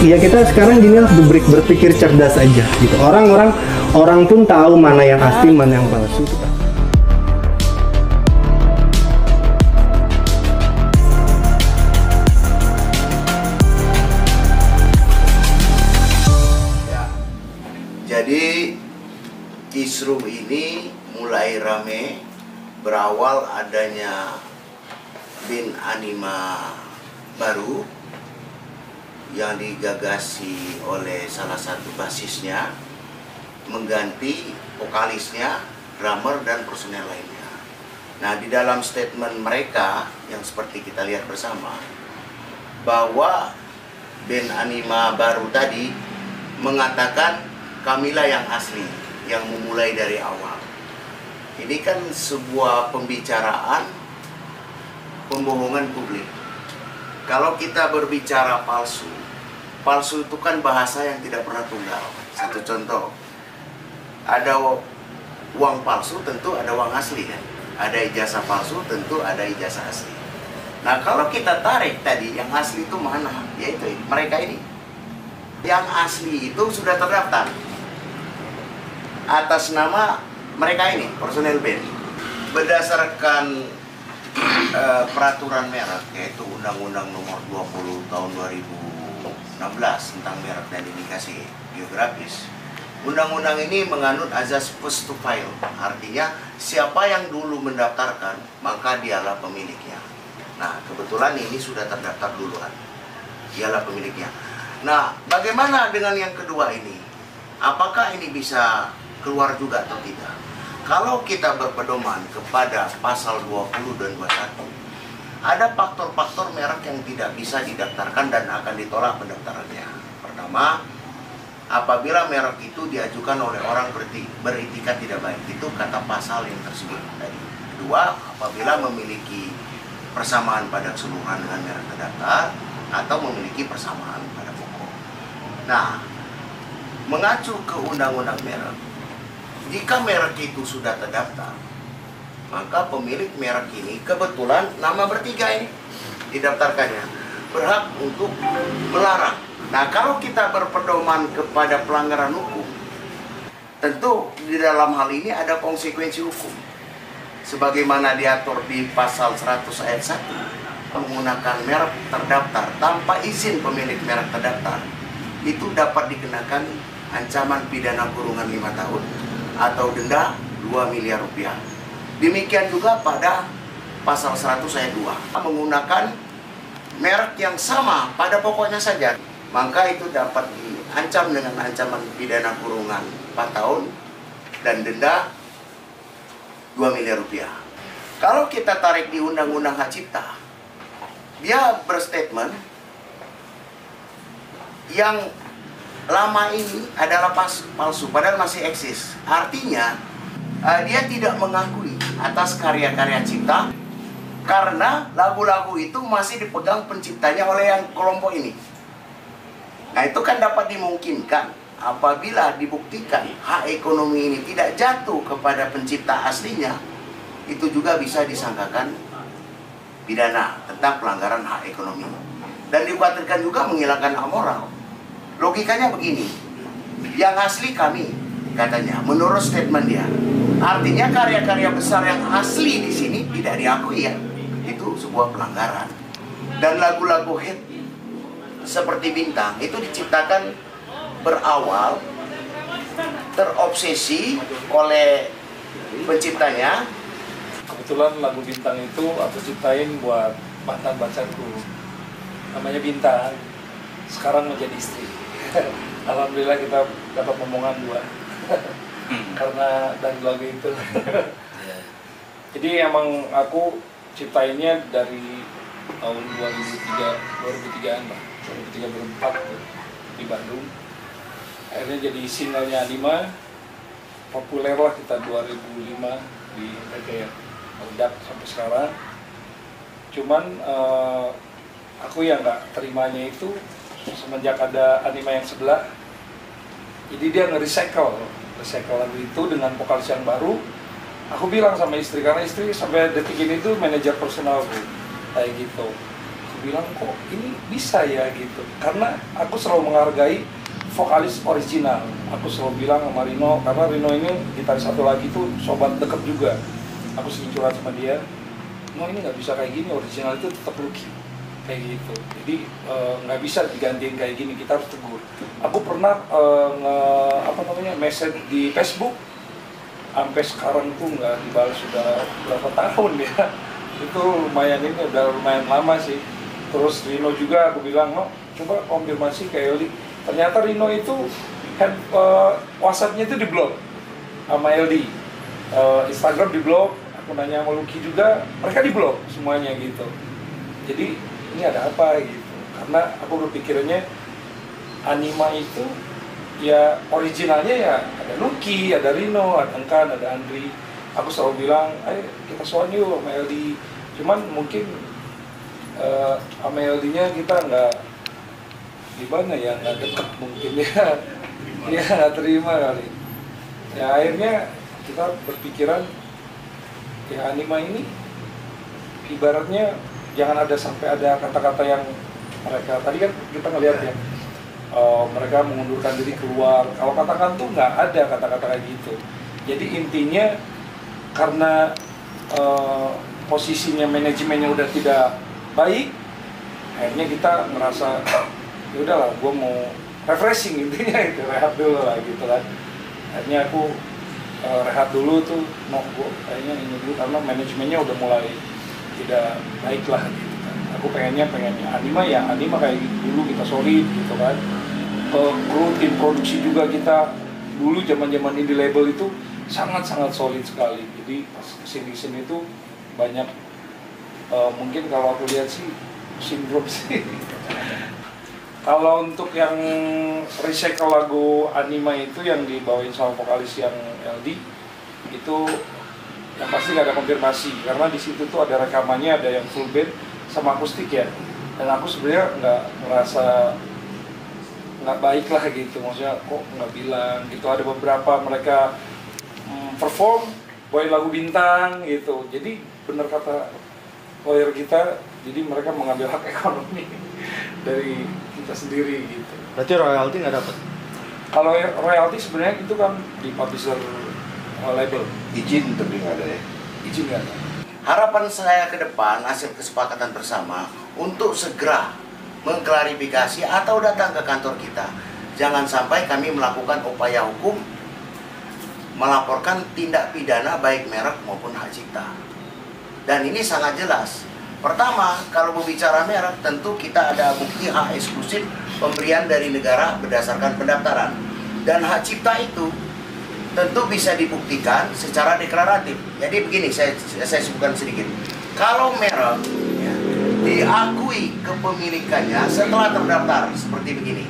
ya kita sekarang gini lah, berpikir cerdas aja gitu. Orang pun tahu mana yang asli, mana yang palsu. Jadi kisruh ini mulai rame berawal adanya bin Anima baru yang digagasi oleh salah satu basisnya mengganti vokalisnya, drummer dan personel lainnya. Nah, di dalam statement mereka yang seperti kita lihat bersama bahwa band Anima baru tadi mengatakan kamilah yang asli, yang memulai dari awal. Ini kan sebuah pembicaraan pembohongan publik. Kalau kita berbicara palsu, palsu itu kan bahasa yang tidak pernah tunggal. Satu contoh, ada uang palsu, tentu ada uang asli kan. Ada ijazah palsu, tentu ada ijazah asli. Nah, kalau kita tarik tadi, yang asli itu mana? Yaitu mereka ini. Yang asli itu sudah terdaftar atas nama mereka ini, personel band. Berdasarkan peraturan merek, yaitu Undang-Undang Nomor 20 Tahun 2016 tentang merek dan indikasi geografis. Undang-undang ini menganut azas first to file, artinya siapa yang dulu mendaftarkan, maka dialah pemiliknya. Nah, kebetulan ini sudah terdaftar duluan, dialah pemiliknya. Nah, bagaimana dengan yang kedua ini? Apakah ini bisa keluar juga atau tidak? Kalau kita berpedoman kepada pasal 20 dan 21, ada faktor-faktor merek yang tidak bisa didaftarkan dan akan ditolak pendaftarannya. Pertama, apabila merek itu diajukan oleh orang beretikat tidak baik, itu kata pasal yang tersebut tadi. Kedua, apabila memiliki persamaan pada keseluruhan dengan merek terdaftar atau memiliki persamaan pada pokok. Nah, mengacu ke undang-undang merek, jika merek itu sudah terdaftar, maka pemilik merek ini, kebetulan nama bertiga ini didaftarkannya, berhak untuk melarang. Nah, kalau kita berpedoman kepada pelanggaran hukum, tentu di dalam hal ini ada konsekuensi hukum. Sebagaimana diatur di pasal 100 ayat 1, menggunakan merek terdaftar tanpa izin pemilik merek terdaftar, itu dapat dikenakan ancaman pidana kurungan 5 tahun atau denda 2 miliar rupiah. Demikian juga pada pasal 100 ayat 2, menggunakan merek yang sama pada pokoknya saja, maka itu dapat diancam dengan ancaman pidana kurungan 4 tahun dan denda 2 miliar rupiah. Kalau kita tarik di Undang-Undang Hak Cipta, dia berstatement yang lama ini adalah palsu, padahal masih eksis. Artinya, dia tidak mengakui atas karya-karya cipta, karena lagu-lagu itu masih dipegang penciptanya oleh yang kelompok ini. Nah, itu kan dapat dimungkinkan apabila dibuktikan hak ekonomi ini tidak jatuh kepada pencipta aslinya, itu juga bisa disangkakan pidana tentang pelanggaran hak ekonomi. Dan dikhawatirkan juga menghilangkan hak moral. Logikanya begini, yang asli kami, katanya, menurut statement dia. Artinya karya-karya besar yang asli di sini tidak diakui ya. Itu sebuah pelanggaran. Dan lagu-lagu hit seperti Bintang itu diciptakan berawal terobsesi oleh penciptanya. Kebetulan lagu Bintang itu aku ciptain buat mantan pacarku, namanya Bintang, sekarang menjadi istri. Alhamdulillah kita dapat omongan 2 karena dari lagu itu. Jadi emang aku ciptainnya dari tahun 2003-an lah, 2003-2004 di Bandung. Akhirnya jadi singlenya Anima, populer lah kita 2005 di RT, meledak sampai sekarang. Cuman aku yang nggak terimanya itu semenjak ada Anima yang sebelah, jadi dia nge-recycle lagu itu dengan vokalis yang baru. Aku bilang sama istri, karena istri sampai detik ini tuh manajer personalku, kayak gitu. Aku bilang kok ini bisa ya gitu, karena aku selalu menghargai vokalis original. Aku selalu bilang sama Rino, karena Rino ini gitaris satu lagi tuh sobat deket juga. Aku sering curhat sama dia, no ini nggak bisa kayak gini, original itu tetap Lucky kayak gitu. Jadi nggak bisa digantiin kayak gini, kita harus tegur. Aku pernah message di Facebook, sampai sekarang tuh nggak dibalas sudah berapa tahun ya. Itu lumayan, ini udah lumayan lama sih. Terus Rino juga aku bilang, no coba konfirmasi ke LD. Ternyata Rino itu WhatsApp-nya itu diblok sama LD, Instagram diblok. Aku nanya sama Lucky juga, mereka diblok semuanya gitu. Jadi ini ada apa gitu? Karena aku berpikirnya Anima itu ya originalnya ya ada Lucky, ada Rino, ada Engkan, ada Andri. Aku selalu bilang, ayo kita soan yuk sama LD. Cuman mungkin sama LD-nya kita nggak gimana ya, nggak deket mungkin ya. Dia nggak terima kali. Ya akhirnya kita berpikiran, ya Anima ini ibaratnya jangan ada sampai ada kata-kata yang mereka tadi kan kita ngelihat ya, mereka mengundurkan diri keluar. Kalau katakan tuh nggak ada kata-kata kayak gitu. Jadi intinya karena posisinya manajemennya udah tidak baik, akhirnya kita merasa ya udahlah, gue mau refreshing, intinya itu rehat dulu lah gitu kan. Akhirnya aku rehat dulu tuh, gue kayaknya ini dulu karena manajemennya udah mulai tidak baik lah gitu kan. Aku pengennya Anima ya Anima kayak dulu, kita solid gitu kan. Kru tim produksi juga kita dulu zaman indie label itu sangat solid sekali. Jadi pas kesini itu banyak mungkin kalau aku lihat sih sindrom sih. Kalau untuk yang recycle lagu Anima itu yang dibawain sama vokalis yang LD itu yang pasti nggak ada konfirmasi, karena di situ tuh ada rekamannya, ada yang full band sama akustik ya. Dan aku sebenarnya nggak merasa nggak baik lah gitu, maksudnya kok nggak bilang gitu. Ada beberapa mereka perform bawain lagu bintang gitu. Jadi bener kata lawyer kita, jadi mereka mengambil hak ekonomi dari kita sendiri gitu. Berarti royalti nggak dapat? Kalau royalti sebenarnya itu kan di publisher label. Izin tapi nggak ada ya. Izin nggak ada. Harapan saya ke depan hasil kesepakatan bersama untuk segera mengklarifikasi atau datang ke kantor kita. Jangan sampai kami melakukan upaya hukum melaporkan tindak pidana baik merek maupun hak cipta. Dan ini sangat jelas. Pertama, kalau berbicara merek, tentu kita ada bukti hak eksklusif pemberian dari negara berdasarkan pendaftaran. Dan hak cipta itu tentu bisa dibuktikan secara deklaratif. Jadi begini, saya sebutkan sedikit. Kalau merek ya, diakui kepemilikannya setelah terdaftar seperti begini.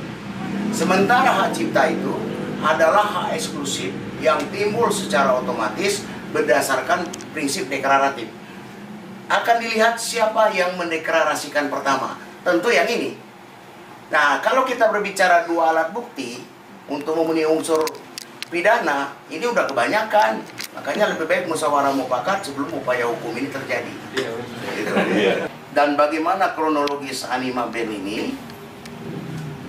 Sementara hak cipta itu adalah hak eksklusif yang timbul secara otomatis berdasarkan prinsip deklaratif. Akan dilihat siapa yang mendeklarasikan pertama. Tentu yang ini. Nah, kalau kita berbicara dua alat bukti untuk memenuhi unsur pidana, ini udah kebanyakan. Makanya lebih baik musyawarah mufakat sebelum upaya hukum ini terjadi. Dan bagaimana kronologis Anima Band ini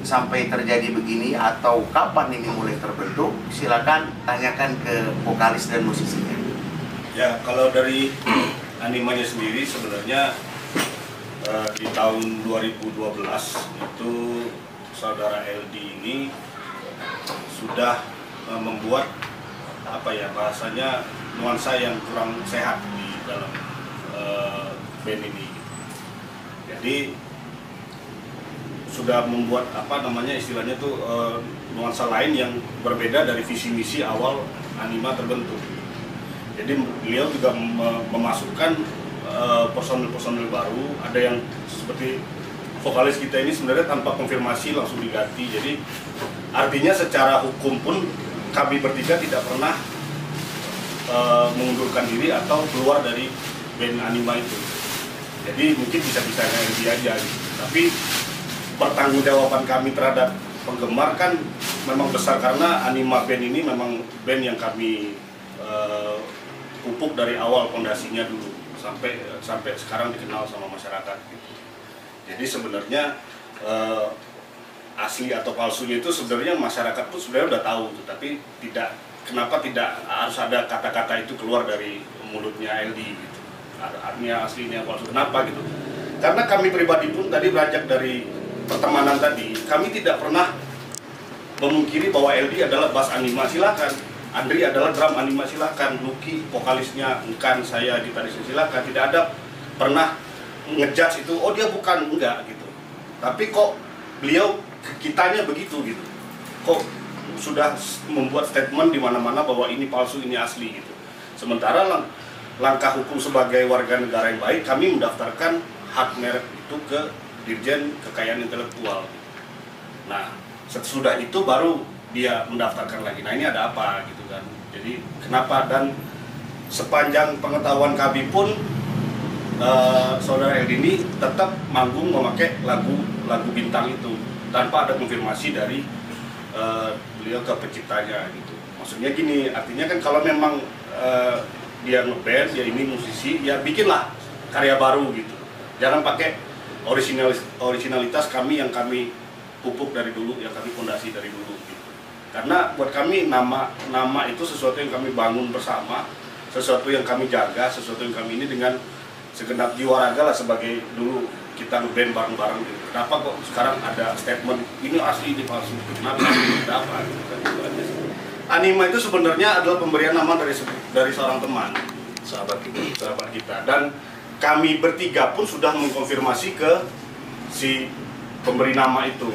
sampai terjadi begini atau kapan ini mulai terbentuk, silakan tanyakan ke vokalis dan musisinya. Ya, kalau dari Animanya sendiri sebenarnya di tahun 2012 itu saudara LD ini sudah membuat apa ya bahasanya nuansa yang kurang sehat di dalam band ini. Jadi sudah membuat apa namanya istilahnya tuh nuansa lain yang berbeda dari visi misi awal Anima terbentuk. Jadi beliau juga memasukkan personil baru, ada yang seperti vokalis kita ini sebenarnya tanpa konfirmasi langsung diganti. Jadi artinya secara hukum pun kami bertiga tidak pernah mengundurkan diri atau keluar dari band Anima itu. Jadi mungkin bisa-bisanya dia aja gitu. Tapi pertanggungjawaban kami terhadap penggemar kan memang besar, karena Anima Band ini memang band yang kami pupuk dari awal fondasinya dulu sampai sekarang dikenal sama masyarakat gitu. Jadi sebenarnya asli atau palsunya itu sebenarnya masyarakat pun sebenarnya udah tahu, tapi kenapa tidak harus ada kata-kata itu keluar dari mulutnya LD gitu. Artinya aslinya palsu, kenapa gitu? Karena kami pribadi pun tadi beranjak dari pertemanan tadi, kami tidak pernah memungkiri bahwa LD adalah bass anima, silakan. Andri adalah drum anima, silakan. Lucky vokalisnya, Engkan, saya gitarisnya, silakan. Tidak ada pernah ngejudge itu, oh dia bukan, enggak gitu. Tapi kok beliau kitanya begitu gitu. Kok sudah membuat statement di mana-mana bahwa ini palsu, ini asli gitu. Sementara langkah hukum sebagai warga negara yang baik, kami mendaftarkan hak merek itu ke Dirjen Kekayaan Intelektual. Nah, sesudah itu baru dia mendaftarkan lagi. Nah, ini ada apa gitu kan. Jadi kenapa, dan sepanjang pengetahuan kami pun saudara LD ini tetap manggung memakai lagu Bintang itu tanpa ada konfirmasi dari beliau ke penciptanya gitu. Maksudnya gini, artinya kan kalau memang dia ngeband, dia ini musisi, ya bikinlah karya baru gitu. Jangan pakai originalitas kami yang kami pupuk dari dulu, yang kami fondasi dari dulu gitu. Karena buat kami nama itu sesuatu yang kami bangun bersama, sesuatu yang kami jaga, sesuatu yang kami ini dengan segenap jiwa raga lah, sebagai dulu kita ngeband bareng-bareng gitu. Kenapa kok sekarang ada statement ini asli, ini palsu? Kenapa? Ada apa? Gitu kan, gitu aja sih. Anima itu sebenarnya adalah pemberian nama dari seorang teman, sahabat kita. Dan kami bertiga pun sudah mengkonfirmasi ke si pemberi nama itu,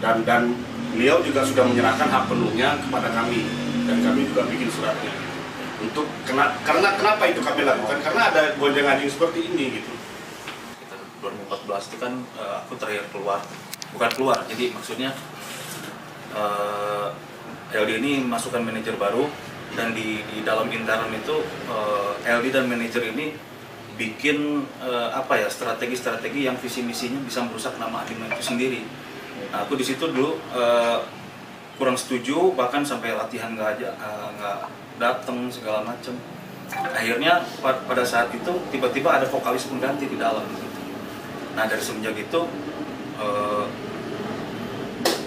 dan beliau juga sudah menyerahkan hak penuhnya kepada kami, dan kami juga bikin suratnya untuk karena kenapa itu kami lakukan, karena ada gonjang-ganjing seperti ini gitu. 2014 itu kan aku terakhir bukan keluar, jadi maksudnya LD ini masukkan manajer baru, dan di dalam internal itu LD dan manajer ini bikin strategi-strategi yang visi misinya bisa merusak nama Anima itu sendiri. Nah, aku di situ dulu kurang setuju, bahkan sampai latihan nggak datang segala macam. Akhirnya pada saat itu tiba-tiba ada vokalis pengganti di dalam. Nah, dari semenjak itu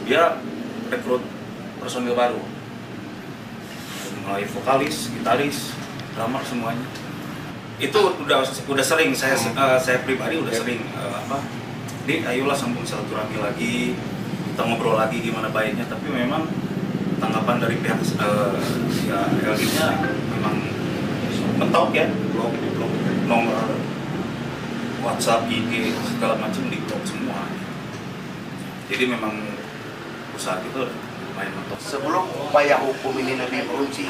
dia rekrut personil baru, mulai vokalis, gitaris, drummer, semuanya. Itu udah sering saya pribadi udah sering ayolah sambung silaturahmi lagi, kita ngobrol lagi gimana baiknya. Tapi memang tanggapan dari pihak LD-nya memang mentok ya, blok nomor WhatsApp, IG, segala macam di blok semua. Jadi memang usaha itu lumayan mentok. Sebelum upaya hukum ini lebih meruncing,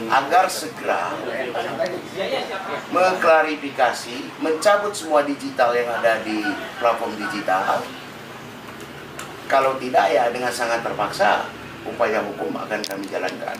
agar segera mengklarifikasi, mencabut semua digital yang ada di platform digital. Kalau tidak, ya dengan sangat terpaksa upaya hukum akan kami jalankan.